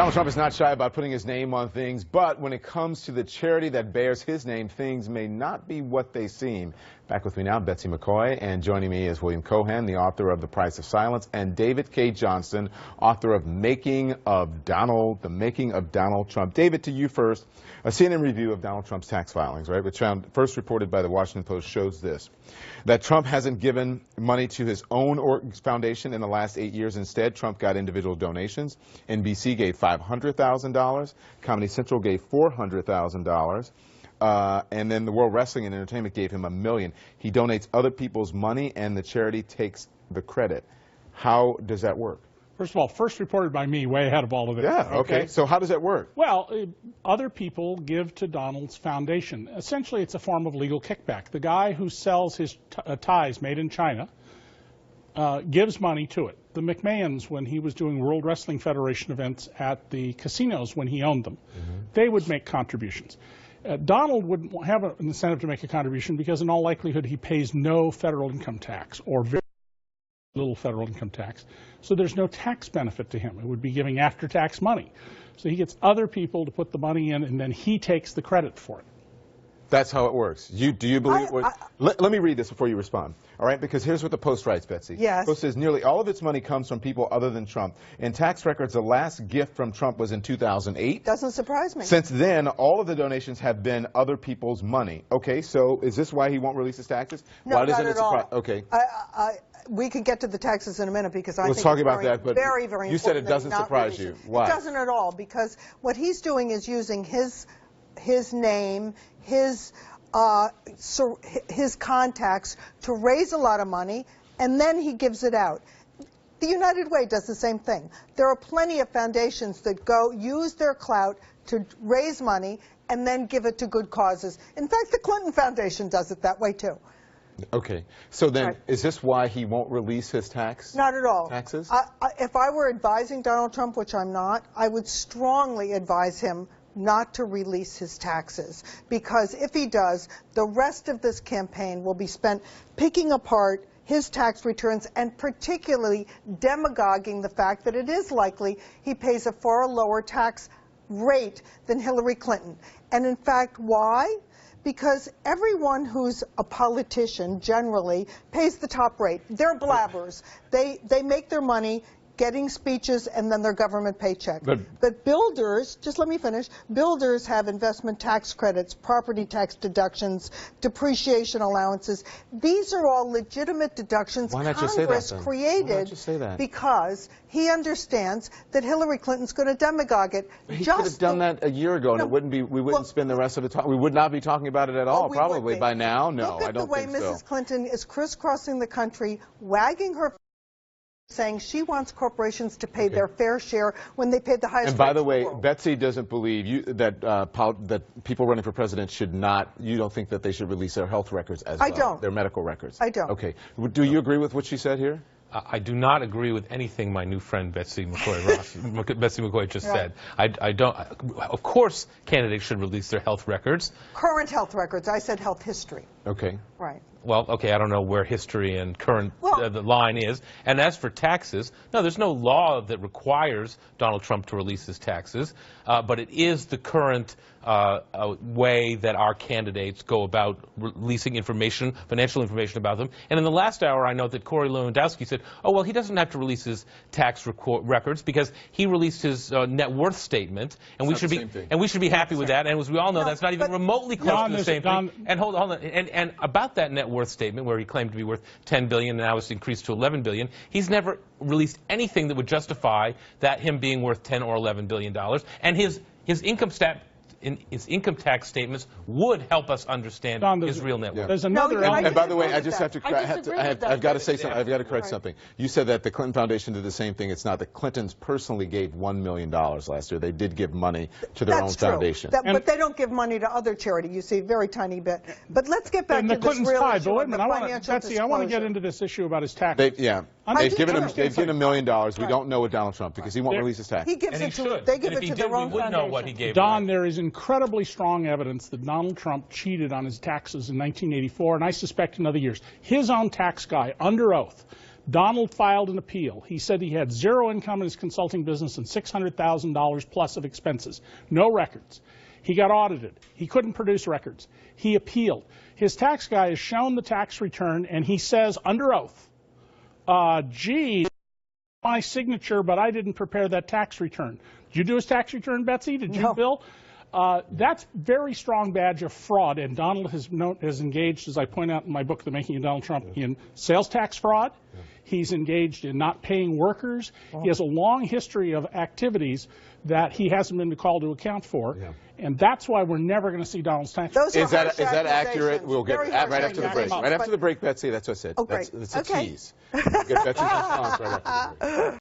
Donald Trump is not shy about putting his name on things, but when it comes to the charity that bears his name, things may not be what they seem. Back with me now, Betsy McCaughey, and joining me is William Cohan, the author of The Price of Silence, and David K. Johnston, author of The Making of Donald Trump. David, to you first. A CNN review of Donald Trump's tax filings, right, which first reported by the Washington Post, shows this: that Trump hasn't given money to his own foundation in the last 8 years. Instead, Trump got individual donations. NBC gave $500,000. Comedy Central gave $400,000. And then the World Wrestling and Entertainment gave him $1 million. He donates other people's money, and the charity takes the credit. How does that work? First of all, first reported by me, way ahead of all of this. Yeah, okay. So how does that work? Well, other people give to Donald's foundation. Essentially, it's a form of legal kickback. The guy who sells his ties made in China gives money to it. The McMahons, when he was doing World Wrestling Federation events at the casinos when he owned them, they would make contributions. Donald wouldn't have an incentive to make a contribution because in all likelihood he pays no federal income tax, or very little federal income tax. So there's no tax benefit to him. It would be giving after-tax money. So he gets other people to put the money in, and then he takes the credit for it. That's how it works. Do you believe let me read this before you respond, all right? Because here's what the Post writes, Betsy. Yes. The Post says nearly all of its money comes from people other than Trump. In tax records, the last gift from Trump was in 2008. Doesn't surprise me. Since then, all of the donations have been other people's money. Okay, so is this why he won't release his taxes? No, why doesn't not it at all. surprise? Okay. We could get to the taxes in a minute because I Let's think talk it's about that, but very, very important. you said it doesn't surprise you. Why? It doesn't at all, because what he's doing is using his name, his contacts to raise a lot of money, and then he gives it out. The United Way does the same thing. There are plenty of foundations that use their clout to raise money and then give it to good causes. In fact, the Clinton Foundation does it that way too. Okay, so then Right. Is this why he won't release his taxes? Not at all. Taxes? If I were advising Donald Trump, which I'm not, I would strongly advise him not to release his taxes, because if he does, the rest of this campaign will be spent picking apart his tax returns and particularly demagoguing the fact that it is likely he pays a far lower tax rate than Hillary Clinton. And in fact, why? Because everyone who's a politician generally pays the top rate. They're blabbers. They make their money getting speeches and then their government paycheck. But builders, just let me finish, builders have investment tax credits, property tax deductions, depreciation allowances. These are all legitimate deductions Congress created because he understands that Hillary Clinton's going to demagogue it. He could have done that a year ago, and we wouldn't spend the rest of the time. We would not be talking about it at all, probably by now. No, I don't think so. Look at the way Mrs. Clinton is crisscrossing the country, wagging her, saying she wants corporations to pay their fair share when they paid the highest. And by the way, Betsy doesn't believe that people running for president should not. You don't think that they should release their health records as well? I don't. Their medical records. I don't. Okay. Do you agree with what she said here? I do not agree with anything my new friend Betsy McCaughey just said. I don't. Of course, candidates should release their health records. Current health records. I said health history. Okay. Right. Well, okay, I don't know where history and current the line is. And as for taxes, no, there's no law that requires Donald Trump to release his taxes, but it is the current way that our candidates go about releasing information, financial information about them. And in the last hour, I know that Corey Lewandowski said, oh, well, he doesn't have to release his tax records because he released his net worth statement, and we should be happy with that. And as we all know, that's not even remotely close to the same thing. And hold on, and about that net worth statement, where he claimed to be worth $10 billion and now it's increased to $11 billion, he's never released anything that would justify that him being worth $10 or $11 billion. And his income tax statements would help us understand his real net worth. There's another element. And by the way, I just have to I've got to say something. I've got to correct something. You said that the Clinton Foundation did the same thing. It's not. The Clintons personally gave $1 million last year. They did give money to their own foundation. But they don't give money to other charity. You see, very tiny bit. But let's get back to this real issue of the financial disclosure. I want to get into this issue about his taxes. They've given him $1 million. We don't know what Donald Trump, because he won't release his taxes. He gives it to. They give it to their own foundation. Know what he gave. Don, there is incredibly strong evidence that Donald Trump cheated on his taxes in 1984, and I suspect in other years. His own tax guy, under oath, Donald filed an appeal. He said he had zero income in his consulting business and $600,000 plus of expenses. No records. He got audited. He couldn't produce records. He appealed. His tax guy has shown the tax return, and he says under oath, gee, my signature, but I didn't prepare that tax return. Did you do his tax return, Betsy? Did you, Bill? That's very strong badge of fraud, and Donald has engaged, as I point out in my book, The Making of Donald Trump, in sales tax fraud. He's engaged in not paying workers. He has a long history of activities that he hasn't been called to account for, and that's why we're never going to see Donald's tax. Is that accurate? We'll get right after the break. Right after the break, Betsy. That's what I said. Oh, great. That's a tease. We'll get Betsy's response right after the break.